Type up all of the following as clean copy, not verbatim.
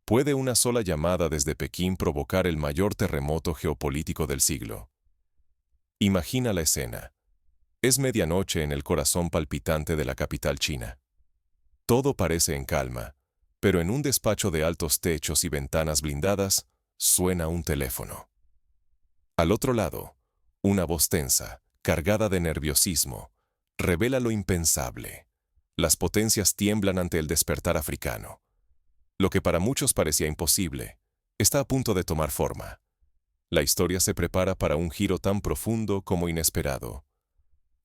¿Puede una sola llamada desde Pekín provocar el mayor terremoto geopolítico del siglo? Imagina la escena. Es medianoche en el corazón palpitante de la capital china. Todo parece en calma, pero en un despacho de altos techos y ventanas blindadas, suena un teléfono. Al otro lado, una voz tensa, cargada de nerviosismo, revela lo impensable. Las potencias tiemblan ante el despertar africano. Lo que para muchos parecía imposible, está a punto de tomar forma. La historia se prepara para un giro tan profundo como inesperado.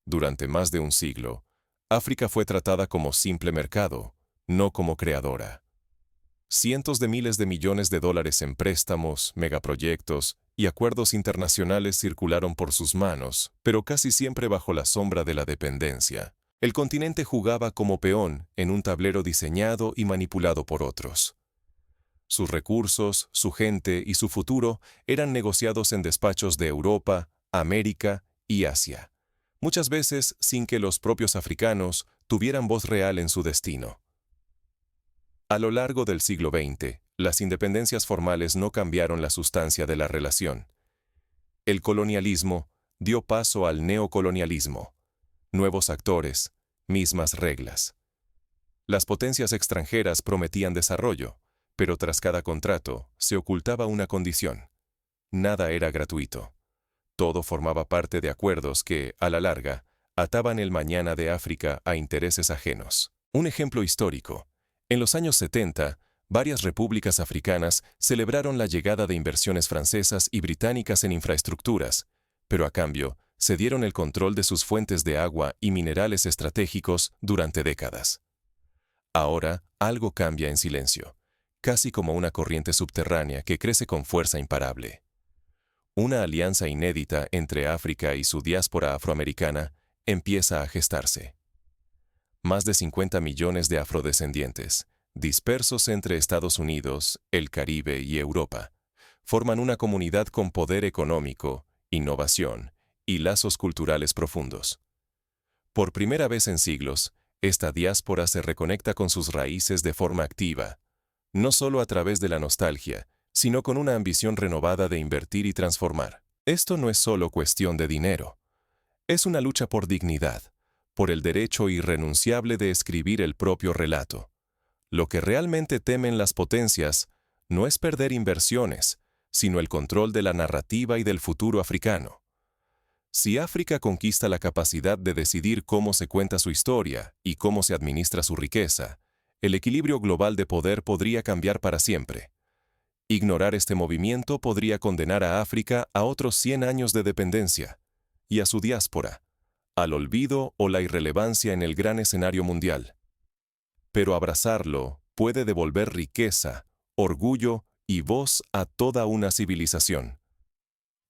Durante más de un siglo, África fue tratada como simple mercado, no como creadora. Cientos de miles de millones de dólares en préstamos, megaproyectos y acuerdos internacionales circularon por sus manos, pero casi siempre bajo la sombra de la dependencia. El continente jugaba como peón en un tablero diseñado y manipulado por otros. Sus recursos, su gente y su futuro eran negociados en despachos de Europa, América y Asia, muchas veces sin que los propios africanos tuvieran voz real en su destino. A lo largo del siglo XX, las independencias formales no cambiaron la sustancia de la relación. El colonialismo dio paso al neocolonialismo. Nuevos actores, mismas reglas. Las potencias extranjeras prometían desarrollo, pero tras cada contrato se ocultaba una condición. Nada era gratuito. Todo formaba parte de acuerdos que, a la larga, ataban el mañana de África a intereses ajenos. Un ejemplo histórico. En los años 70, varias repúblicas africanas celebraron la llegada de inversiones francesas y británicas en infraestructuras, pero a cambio, cedieron el control de sus fuentes de agua y minerales estratégicos durante décadas. Ahora, algo cambia en silencio, casi como una corriente subterránea que crece con fuerza imparable. Una alianza inédita entre África y su diáspora afroamericana empieza a gestarse. Más de 50 millones de afrodescendientes, dispersos entre Estados Unidos, el Caribe y Europa, forman una comunidad con poder económico, innovación y lazos culturales profundos. Por primera vez en siglos, esta diáspora se reconecta con sus raíces de forma activa, no solo a través de la nostalgia, sino con una ambición renovada de invertir y transformar. Esto no es solo cuestión de dinero, es una lucha por dignidad, por el derecho irrenunciable de escribir el propio relato. Lo que realmente temen las potencias no es perder inversiones, sino el control de la narrativa y del futuro africano. Si África conquista la capacidad de decidir cómo se cuenta su historia y cómo se administra su riqueza, el equilibrio global de poder podría cambiar para siempre. Ignorar este movimiento podría condenar a África a otros 100 años de dependencia, y a su diáspora, al olvido o la irrelevancia en el gran escenario mundial. Pero abrazarlo puede devolver riqueza, orgullo y voz a toda una civilización.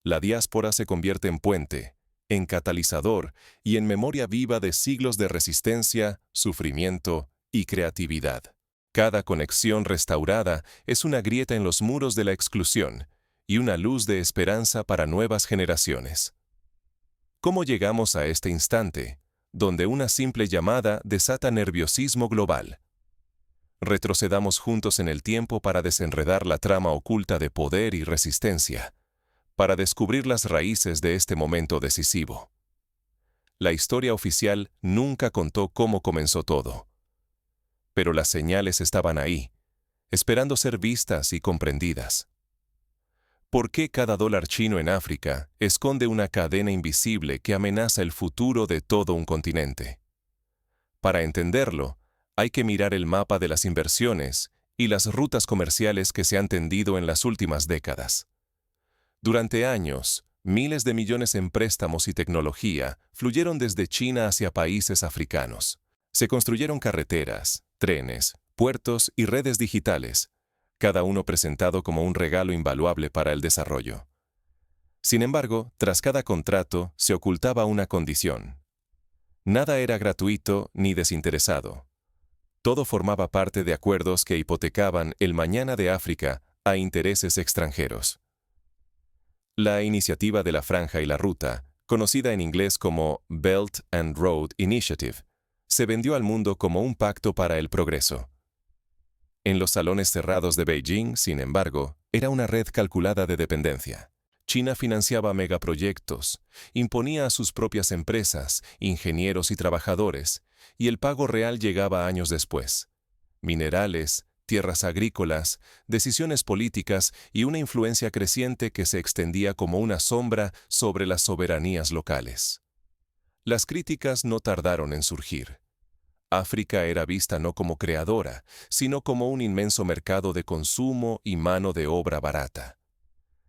La diáspora se convierte en puente, en catalizador y en memoria viva de siglos de resistencia, sufrimiento y creatividad. Cada conexión restaurada es una grieta en los muros de la exclusión y una luz de esperanza para nuevas generaciones. ¿Cómo llegamos a este instante, donde una simple llamada desata nerviosismo global? Retrocedamos juntos en el tiempo para desenredar la trama oculta de poder y resistencia, para descubrir las raíces de este momento decisivo. La historia oficial nunca contó cómo comenzó todo, pero las señales estaban ahí, esperando ser vistas y comprendidas. ¿Por qué cada dólar chino en África esconde una cadena invisible que amenaza el futuro de todo un continente? Para entenderlo, hay que mirar el mapa de las inversiones y las rutas comerciales que se han tendido en las últimas décadas. Durante años, miles de millones en préstamos y tecnología fluyeron desde China hacia países africanos. Se construyeron carreteras, trenes, puertos y redes digitales, cada uno presentado como un regalo invaluable para el desarrollo. Sin embargo, tras cada contrato se ocultaba una condición. Nada era gratuito ni desinteresado. Todo formaba parte de acuerdos que hipotecaban el mañana de África a intereses extranjeros. La iniciativa de la Franja y la Ruta, conocida en inglés como Belt and Road Initiative, se vendió al mundo como un pacto para el progreso. En los salones cerrados de Beijing, sin embargo, era una red calculada de dependencia. China financiaba megaproyectos, imponía a sus propias empresas, ingenieros y trabajadores, y el pago real llegaba años después. Minerales, tierras agrícolas, decisiones políticas y una influencia creciente que se extendía como una sombra sobre las soberanías locales. Las críticas no tardaron en surgir. África era vista no como creadora, sino como un inmenso mercado de consumo y mano de obra barata.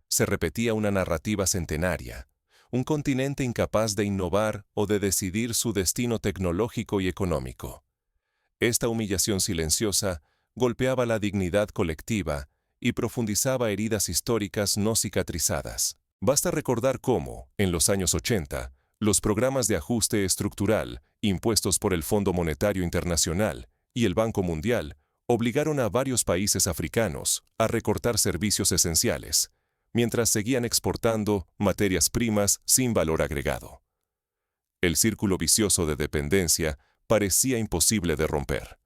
Se repetía una narrativa centenaria, un continente incapaz de innovar o de decidir su destino tecnológico y económico. Esta humillación silenciosa golpeaba la dignidad colectiva y profundizaba heridas históricas no cicatrizadas. Basta recordar cómo, en los años 80, los programas de ajuste estructural, impuestos por el Fondo Monetario Internacional y el Banco Mundial, obligaron a varios países africanos a recortar servicios esenciales, mientras seguían exportando materias primas sin valor agregado. El círculo vicioso de dependencia parecía imposible de romper.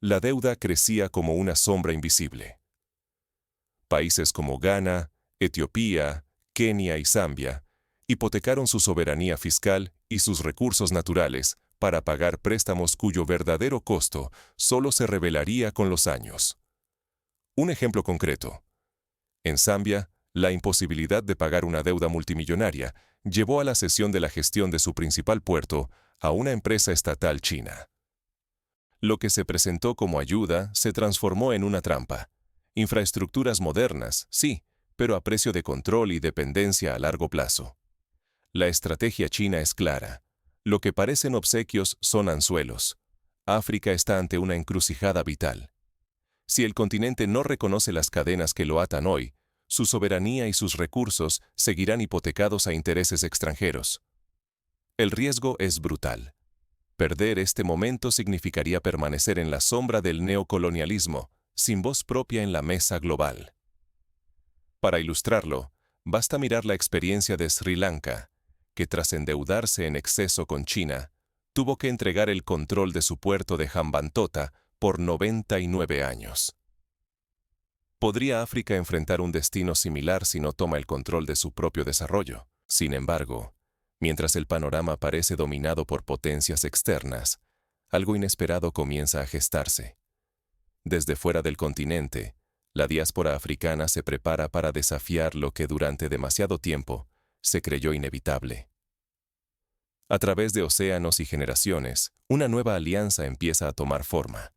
La deuda crecía como una sombra invisible. Países como Ghana, Etiopía, Kenia y Zambia hipotecaron su soberanía fiscal y sus recursos naturales para pagar préstamos cuyo verdadero costo solo se revelaría con los años. Un ejemplo concreto. En Zambia, la imposibilidad de pagar una deuda multimillonaria llevó a la cesión de la gestión de su principal puerto a una empresa estatal china. Lo que se presentó como ayuda se transformó en una trampa. Infraestructuras modernas, sí, pero a precio de control y dependencia a largo plazo. La estrategia china es clara. Lo que parecen obsequios son anzuelos. África está ante una encrucijada vital. Si el continente no reconoce las cadenas que lo atan hoy, su soberanía y sus recursos seguirán hipotecados a intereses extranjeros. El riesgo es brutal. Perder este momento significaría permanecer en la sombra del neocolonialismo, sin voz propia en la mesa global. Para ilustrarlo, basta mirar la experiencia de Sri Lanka, que tras endeudarse en exceso con China, tuvo que entregar el control de su puerto de Hambantota por 99 años. ¿Podría África enfrentar un destino similar si no toma el control de su propio desarrollo? Sin embargo, mientras el panorama parece dominado por potencias externas, algo inesperado comienza a gestarse. Desde fuera del continente, la diáspora africana se prepara para desafiar lo que durante demasiado tiempo se creyó inevitable. A través de océanos y generaciones, una nueva alianza empieza a tomar forma.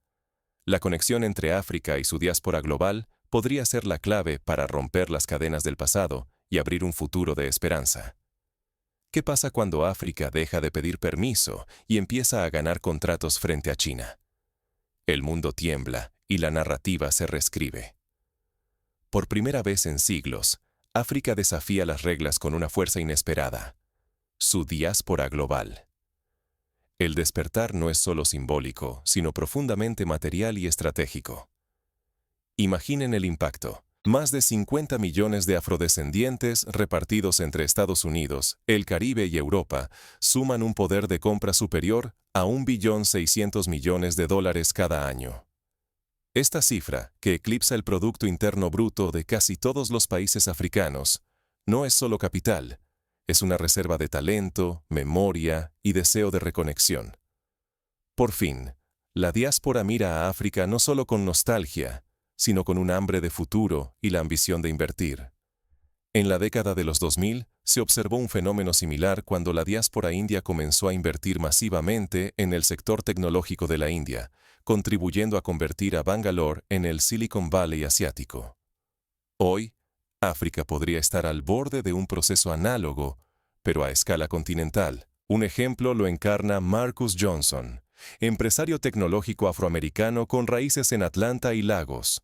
La conexión entre África y su diáspora global podría ser la clave para romper las cadenas del pasado y abrir un futuro de esperanza. ¿Qué pasa cuando África deja de pedir permiso y empieza a ganar contratos frente a China? El mundo tiembla y la narrativa se reescribe. Por primera vez en siglos, África desafía las reglas con una fuerza inesperada: su diáspora global. El despertar no es solo simbólico, sino profundamente material y estratégico. Imaginen el impacto. Más de 50 millones de afrodescendientes repartidos entre Estados Unidos, el Caribe y Europa suman un poder de compra superior a $1.6 billón cada año. Esta cifra, que eclipsa el Producto Interno Bruto de casi todos los países africanos, no es solo capital, es una reserva de talento, memoria y deseo de reconexión. Por fin, la diáspora mira a África no solo con nostalgia, sino con un hambre de futuro y la ambición de invertir. En la década de los 2000 se observó un fenómeno similar cuando la diáspora india comenzó a invertir masivamente en el sector tecnológico de la India, contribuyendo a convertir a Bangalore en el Silicon Valley asiático. Hoy, África podría estar al borde de un proceso análogo, pero a escala continental. Un ejemplo lo encarna Marcus Johnson, empresario tecnológico afroamericano con raíces en Atlanta y Lagos.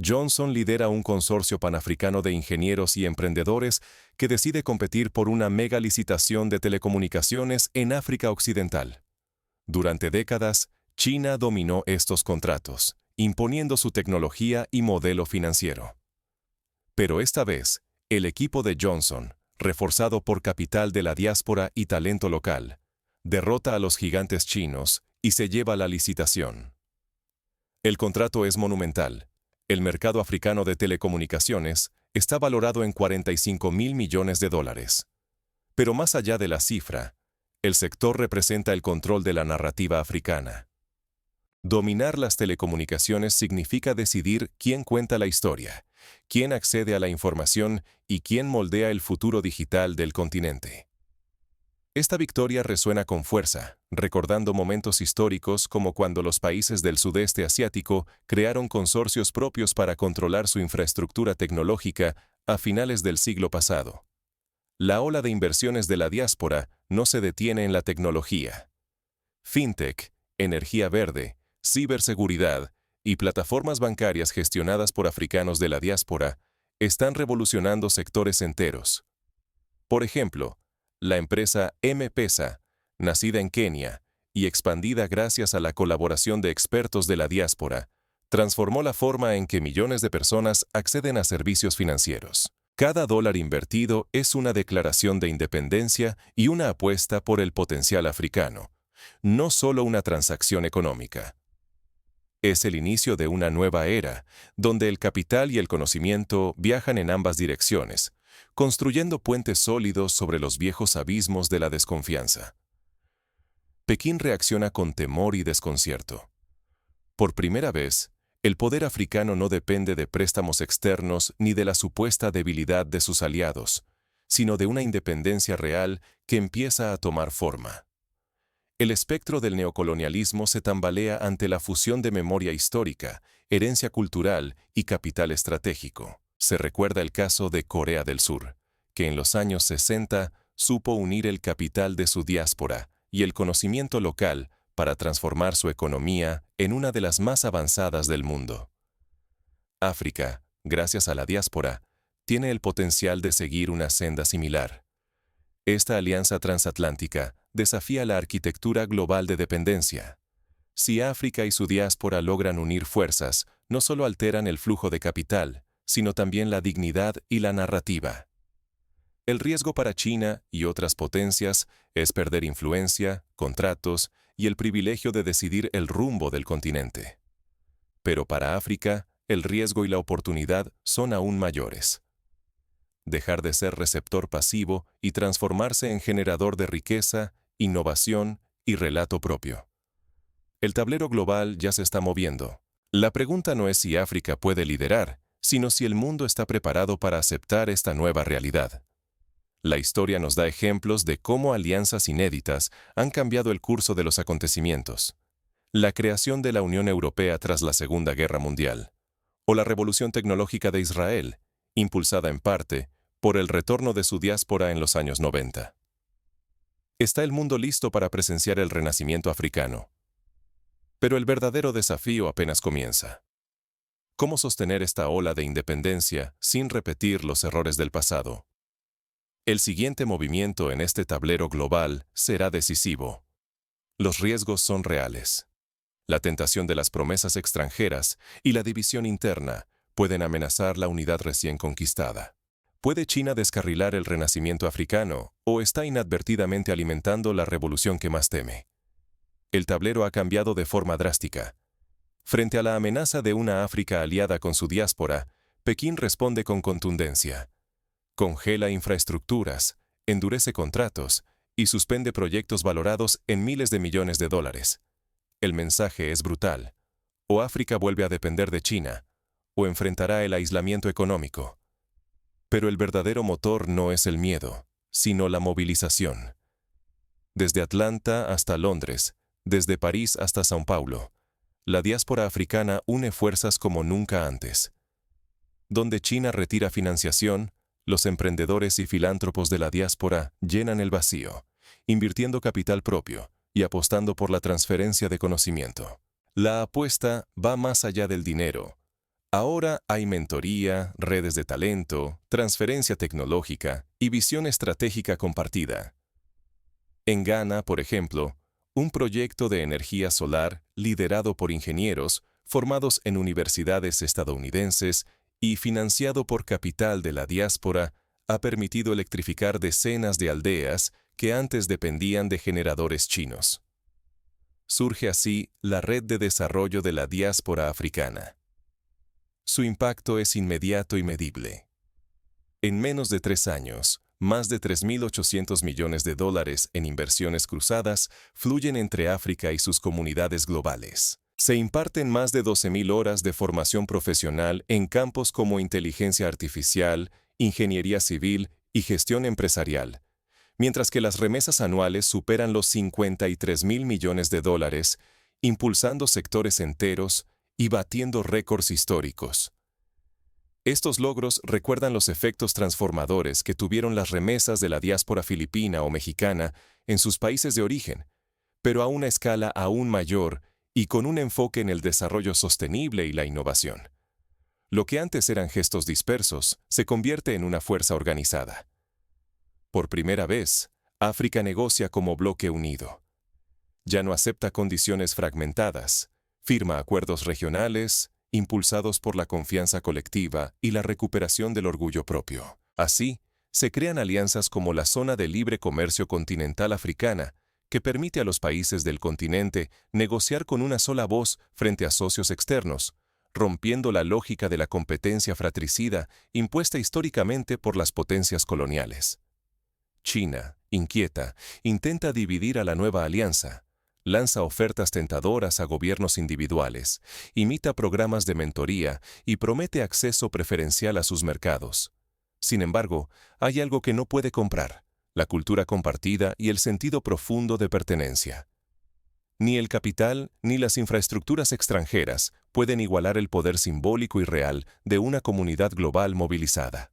Johnson lidera un consorcio panafricano de ingenieros y emprendedores que decide competir por una mega licitación de telecomunicaciones en África Occidental. Durante décadas, China dominó estos contratos, imponiendo su tecnología y modelo financiero. Pero esta vez, el equipo de Johnson, reforzado por capital de la diáspora y talento local, derrota a los gigantes chinos y se lleva la licitación. El contrato es monumental. El mercado africano de telecomunicaciones está valorado en 45.000 millones de dólares. Pero más allá de la cifra, el sector representa el control de la narrativa africana. Dominar las telecomunicaciones significa decidir quién cuenta la historia, quién accede a la información y quién moldea el futuro digital del continente. Esta victoria resuena con fuerza, recordando momentos históricos como cuando los países del sudeste asiático crearon consorcios propios para controlar su infraestructura tecnológica a finales del siglo pasado. La ola de inversiones de la diáspora no se detiene en la tecnología. Fintech, energía verde, ciberseguridad y plataformas bancarias gestionadas por africanos de la diáspora están revolucionando sectores enteros. Por ejemplo, la empresa M-Pesa, nacida en Kenia y expandida gracias a la colaboración de expertos de la diáspora, transformó la forma en que millones de personas acceden a servicios financieros. Cada dólar invertido es una declaración de independencia y una apuesta por el potencial africano, no solo una transacción económica. Es el inicio de una nueva era, donde el capital y el conocimiento viajan en ambas direcciones, construyendo puentes sólidos sobre los viejos abismos de la desconfianza. Pekín reacciona con temor y desconcierto. Por primera vez, el poder africano no depende de préstamos externos ni de la supuesta debilidad de sus aliados, sino de una independencia real que empieza a tomar forma. El espectro del neocolonialismo se tambalea ante la fusión de memoria histórica, herencia cultural y capital estratégico. Se recuerda el caso de Corea del Sur, que en los años 60 supo unir el capital de su diáspora y el conocimiento local para transformar su economía en una de las más avanzadas del mundo. África, gracias a la diáspora, tiene el potencial de seguir una senda similar. Esta alianza transatlántica desafía la arquitectura global de dependencia. Si África y su diáspora logran unir fuerzas, no solo alteran el flujo de capital, sino también la dignidad y la narrativa. El riesgo para China y otras potencias es perder influencia, contratos y el privilegio de decidir el rumbo del continente. Pero para África, el riesgo y la oportunidad son aún mayores. Dejar de ser receptor pasivo y transformarse en generador de riqueza, innovación y relato propio. El tablero global ya se está moviendo. La pregunta no es si África puede liderar, sino si el mundo está preparado para aceptar esta nueva realidad. La historia nos da ejemplos de cómo alianzas inéditas han cambiado el curso de los acontecimientos. La creación de la Unión Europea tras la Segunda Guerra Mundial, o la revolución tecnológica de Israel, impulsada en parte por el retorno de su diáspora en los años 90. Está el mundo listo para presenciar el renacimiento africano. Pero el verdadero desafío apenas comienza. ¿Cómo sostener esta ola de independencia sin repetir los errores del pasado? El siguiente movimiento en este tablero global será decisivo. Los riesgos son reales. La tentación de las promesas extranjeras y la división interna pueden amenazar la unidad recién conquistada. ¿Puede China descarrilar el renacimiento africano o está inadvertidamente alimentando la revolución que más teme? El tablero ha cambiado de forma drástica. Frente a la amenaza de una África aliada con su diáspora, Pekín responde con contundencia. Congela infraestructuras, endurece contratos y suspende proyectos valorados en miles de millones de dólares. El mensaje es brutal. O África vuelve a depender de China, o enfrentará el aislamiento económico. Pero el verdadero motor no es el miedo, sino la movilización. Desde Atlanta hasta Londres, desde París hasta São Paulo, la diáspora africana une fuerzas como nunca antes. Donde China retira financiación, los emprendedores y filántropos de la diáspora llenan el vacío, invirtiendo capital propio y apostando por la transferencia de conocimiento. La apuesta va más allá del dinero. Ahora hay mentoría, redes de talento, transferencia tecnológica y visión estratégica compartida. En Ghana, por ejemplo, un proyecto de energía solar liderado por ingenieros formados en universidades estadounidenses y financiado por capital de la diáspora ha permitido electrificar decenas de aldeas que antes dependían de generadores chinos. Surge así la Red de Desarrollo de la Diáspora Africana. Su impacto es inmediato y medible. En menos de 3 años, más de 3.800 millones de dólares en inversiones cruzadas fluyen entre África y sus comunidades globales. Se imparten más de 12.000 horas de formación profesional en campos como inteligencia artificial, ingeniería civil y gestión empresarial, mientras que las remesas anuales superan los 53.000 millones de dólares, impulsando sectores enteros y batiendo récords históricos. Estos logros recuerdan los efectos transformadores que tuvieron las remesas de la diáspora filipina o mexicana en sus países de origen, pero a una escala aún mayor y con un enfoque en el desarrollo sostenible y la innovación. Lo que antes eran gestos dispersos se convierte en una fuerza organizada. Por primera vez, África negocia como bloque unido. Ya no acepta condiciones fragmentadas, firma acuerdos regionales, impulsados por la confianza colectiva y la recuperación del orgullo propio. Así, se crean alianzas como la Zona de Libre Comercio Continental Africana, que permite a los países del continente negociar con una sola voz frente a socios externos, rompiendo la lógica de la competencia fratricida impuesta históricamente por las potencias coloniales. China, inquieta, intenta dividir a la nueva alianza, lanza ofertas tentadoras a gobiernos individuales, imita programas de mentoría y promete acceso preferencial a sus mercados. Sin embargo, hay algo que no puede comprar: la cultura compartida y el sentido profundo de pertenencia. Ni el capital ni las infraestructuras extranjeras pueden igualar el poder simbólico y real de una comunidad global movilizada.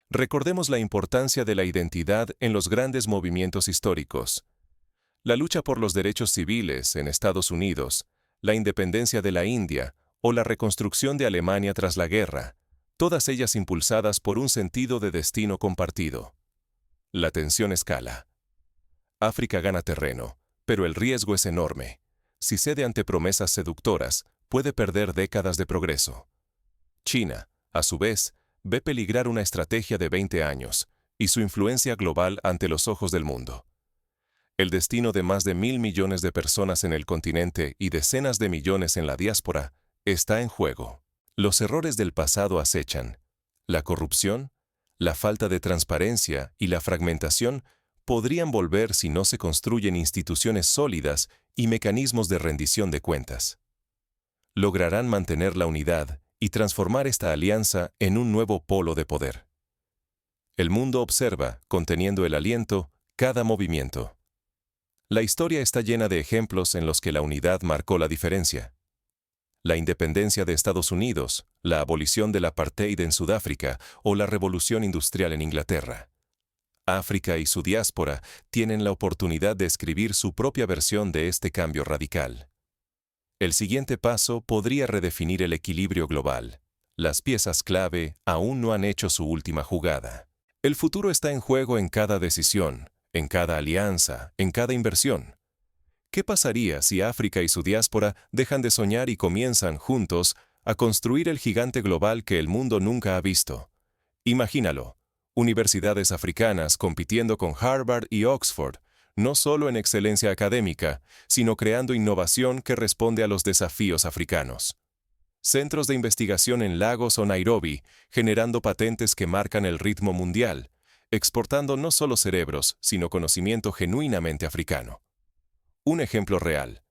Recordemos la importancia de la identidad en los grandes movimientos históricos. La lucha por los derechos civiles en Estados Unidos, la independencia de la India o la reconstrucción de Alemania tras la guerra, todas ellas impulsadas por un sentido de destino compartido. La tensión escala. África gana terreno, pero el riesgo es enorme. Si cede ante promesas seductoras, puede perder décadas de progreso. China, a su vez, ve peligrar una estrategia de 20 años y su influencia global ante los ojos del mundo. El destino de más de 1.000 millones de personas en el continente y decenas de millones en la diáspora está en juego. Los errores del pasado acechan. La corrupción, la falta de transparencia y la fragmentación podrían volver si no se construyen instituciones sólidas y mecanismos de rendición de cuentas. Lograrán mantener la unidad y transformar esta alianza en un nuevo polo de poder. El mundo observa, conteniendo el aliento, cada movimiento. La historia está llena de ejemplos en los que la unidad marcó la diferencia. La independencia de Estados Unidos, la abolición del apartheid en Sudáfrica o la revolución industrial en Inglaterra. África y su diáspora tienen la oportunidad de escribir su propia versión de este cambio radical. El siguiente paso podría redefinir el equilibrio global. Las piezas clave aún no han hecho su última jugada. El futuro está en juego en cada decisión, en cada alianza, en cada inversión. ¿Qué pasaría si África y su diáspora dejan de soñar y comienzan, juntos, a construir el gigante global que el mundo nunca ha visto? Imagínalo, universidades africanas compitiendo con Harvard y Oxford, no solo en excelencia académica, sino creando innovación que responde a los desafíos africanos. Centros de investigación en Lagos o Nairobi, generando patentes que marcan el ritmo mundial, exportando no solo cerebros, sino conocimiento genuinamente africano. Un ejemplo real.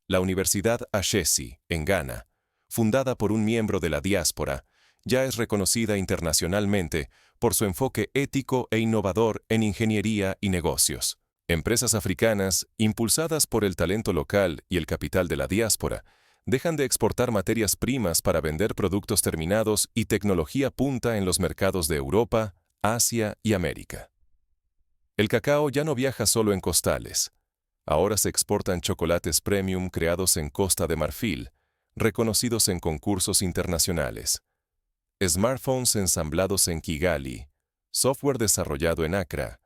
La Universidad Ashesi, en Ghana, fundada por un miembro de la diáspora, ya es reconocida internacionalmente por su enfoque ético e innovador en ingeniería y negocios. Empresas africanas, impulsadas por el talento local y el capital de la diáspora, dejan de exportar materias primas para vender productos terminados y tecnología punta en los mercados de Europa, Asia y América. El cacao ya no viaja solo en costales. Ahora se exportan chocolates premium creados en Costa de Marfil, reconocidos en concursos internacionales. Smartphones ensamblados en Kigali, software desarrollado en Accra,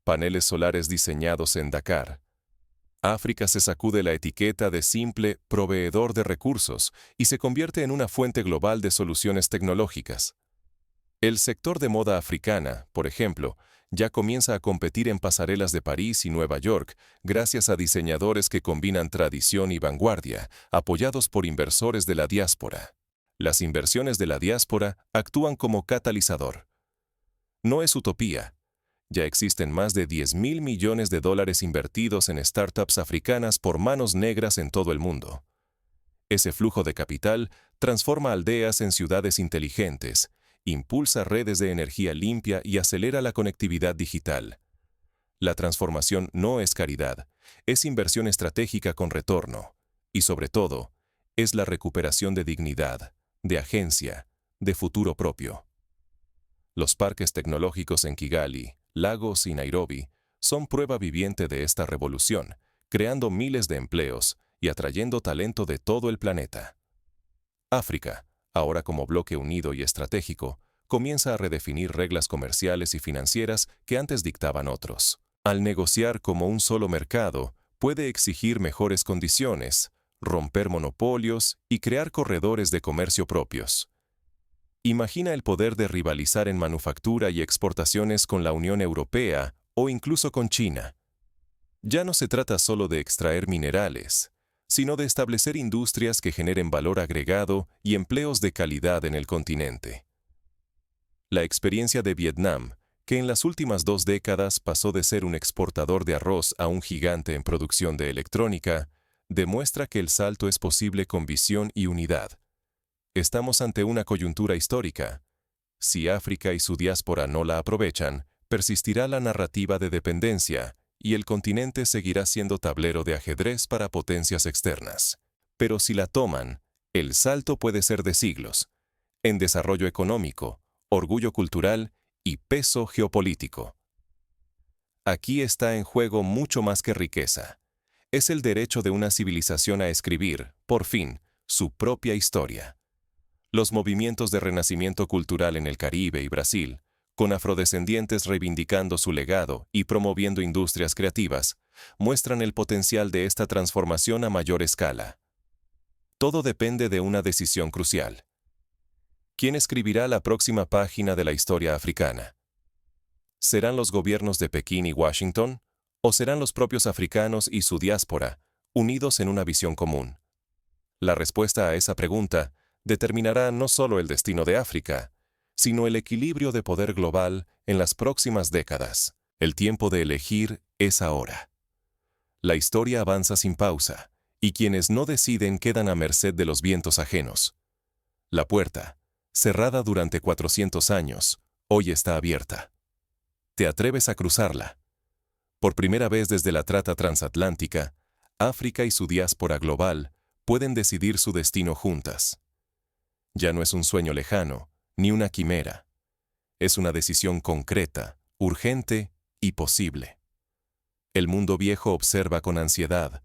paneles solares diseñados en Dakar. África se sacude la etiqueta de simple proveedor de recursos y se convierte en una fuente global de soluciones tecnológicas. El sector de moda africana, por ejemplo, ya comienza a competir en pasarelas de París y Nueva York gracias a diseñadores que combinan tradición y vanguardia, apoyados por inversores de la diáspora. Las inversiones de la diáspora actúan como catalizador. No es utopía. Ya existen más de 10.000 millones de dólares invertidos en startups africanas por manos negras en todo el mundo. Ese flujo de capital transforma aldeas en ciudades inteligentes, impulsa redes de energía limpia y acelera la conectividad digital. La transformación no es caridad, es inversión estratégica con retorno, y sobre todo, es la recuperación de dignidad, de agencia, de futuro propio. Los parques tecnológicos en Kigali, Lagos y Nairobi son prueba viviente de esta revolución, creando miles de empleos y atrayendo talento de todo el planeta. África, ahora como bloque unido y estratégico, comienza a redefinir reglas comerciales y financieras que antes dictaban otros. Al negociar como un solo mercado, puede exigir mejores condiciones, romper monopolios y crear corredores de comercio propios. Imagina el poder de rivalizar en manufactura y exportaciones con la Unión Europea o incluso con China. Ya no se trata solo de extraer minerales, sino de establecer industrias que generen valor agregado y empleos de calidad en el continente. La experiencia de Vietnam, que en las últimas 2 décadas pasó de ser un exportador de arroz a un gigante en producción de electrónica, demuestra que el salto es posible con visión y unidad. Estamos ante una coyuntura histórica. Si África y su diáspora no la aprovechan, persistirá la narrativa de dependencia y el continente seguirá siendo tablero de ajedrez para potencias externas. Pero si la toman, el salto puede ser de siglos, en desarrollo económico, orgullo cultural y peso geopolítico. Aquí está en juego mucho más que riqueza. Es el derecho de una civilización a escribir, por fin, su propia historia. Los movimientos de renacimiento cultural en el Caribe y Brasil, con afrodescendientes reivindicando su legado y promoviendo industrias creativas, muestran el potencial de esta transformación a mayor escala. Todo depende de una decisión crucial. ¿Quién escribirá la próxima página de la historia africana? ¿Serán los gobiernos de Pekín y Washington? ¿O serán los propios africanos y su diáspora, unidos en una visión común? La respuesta a esa pregunta determinará no solo el destino de África, sino el equilibrio de poder global en las próximas décadas. El tiempo de elegir es ahora. La historia avanza sin pausa, y quienes no deciden quedan a merced de los vientos ajenos. La puerta, cerrada durante 400 años, hoy está abierta. ¿Te atreves a cruzarla? Por primera vez desde la trata transatlántica, África y su diáspora global pueden decidir su destino juntas. Ya no es un sueño lejano, ni una quimera. Es una decisión concreta, urgente y posible. El mundo viejo observa con ansiedad,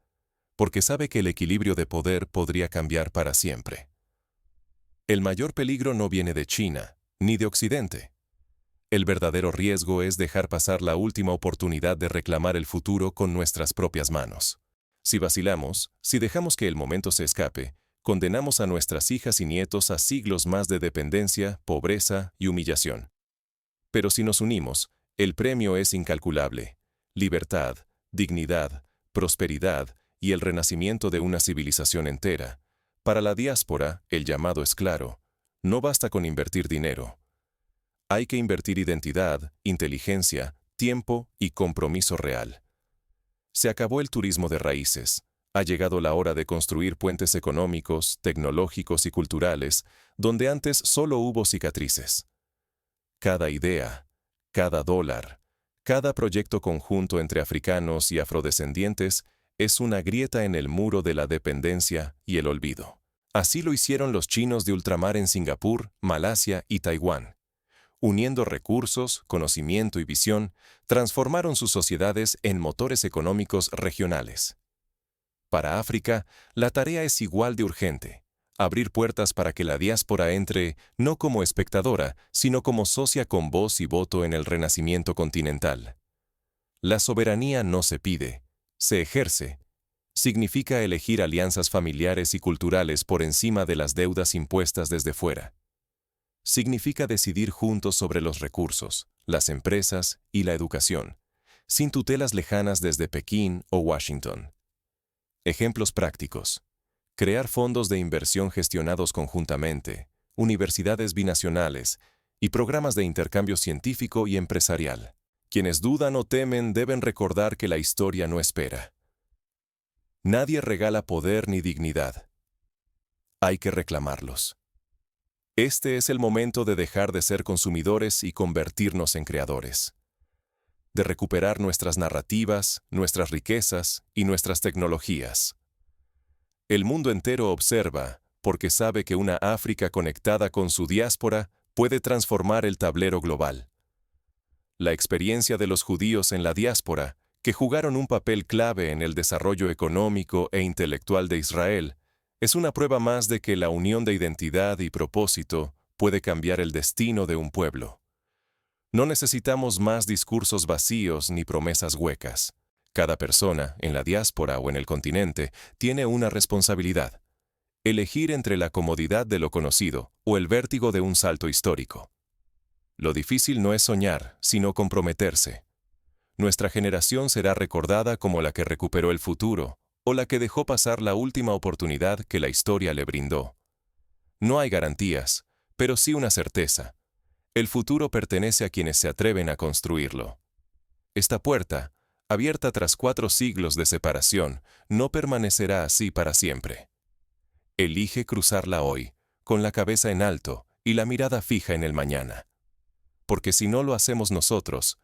porque sabe que el equilibrio de poder podría cambiar para siempre. El mayor peligro no viene de China, ni de Occidente. El verdadero riesgo es dejar pasar la última oportunidad de reclamar el futuro con nuestras propias manos. Si vacilamos, si dejamos que el momento se escape, condenamos a nuestras hijas y nietos a siglos más de dependencia, pobreza y humillación. Pero si nos unimos, el premio es incalculable. Libertad, dignidad, prosperidad y el renacimiento de una civilización entera. Para la diáspora, el llamado es claro. No basta con invertir dinero. Hay que invertir identidad, inteligencia, tiempo y compromiso real. Se acabó el turismo de raíces. Ha llegado la hora de construir puentes económicos, tecnológicos y culturales, donde antes solo hubo cicatrices. Cada idea, cada dólar, cada proyecto conjunto entre africanos y afrodescendientes es una grieta en el muro de la dependencia y el olvido. Así lo hicieron los chinos de ultramar en Singapur, Malasia y Taiwán. Uniendo recursos, conocimiento y visión, transformaron sus sociedades en motores económicos regionales. Para África, la tarea es igual de urgente: abrir puertas para que la diáspora entre no como espectadora, sino como socia con voz y voto en el renacimiento continental. La soberanía no se pide, se ejerce. Significa elegir alianzas familiares y culturales por encima de las deudas impuestas desde fuera. significa decidir juntos sobre los recursos, las empresas y la educación, sin tutelas lejanas desde Pekín o Washington. Ejemplos prácticos. Crear fondos de inversión gestionados conjuntamente, universidades binacionales y programas de intercambio científico y empresarial. Quienes dudan o temen deben recordar que la historia no espera. Nadie regala poder ni dignidad. Hay que reclamarlos. Este es el momento de dejar de ser consumidores y convertirnos en creadores. De recuperar nuestras narrativas, nuestras riquezas y nuestras tecnologías. El mundo entero observa, porque sabe que una África conectada con su diáspora puede transformar el tablero global. La experiencia de los judíos en la diáspora, que jugaron un papel clave en el desarrollo económico e intelectual de Israel, es una prueba más de que la unión de identidad y propósito puede cambiar el destino de un pueblo. No necesitamos más discursos vacíos ni promesas huecas. Cada persona, en la diáspora o en el continente, tiene una responsabilidad: elegir entre la comodidad de lo conocido o el vértigo de un salto histórico. Lo difícil no es soñar, sino comprometerse. Nuestra generación será recordada como la que recuperó el futuro, o la que dejó pasar la última oportunidad que la historia le brindó. No hay garantías, pero sí una certeza. El futuro pertenece a quienes se atreven a construirlo. Esta puerta, abierta tras 4 siglos de separación, no permanecerá así para siempre. Elige cruzarla hoy, con la cabeza en alto y la mirada fija en el mañana. Porque si no lo hacemos nosotros,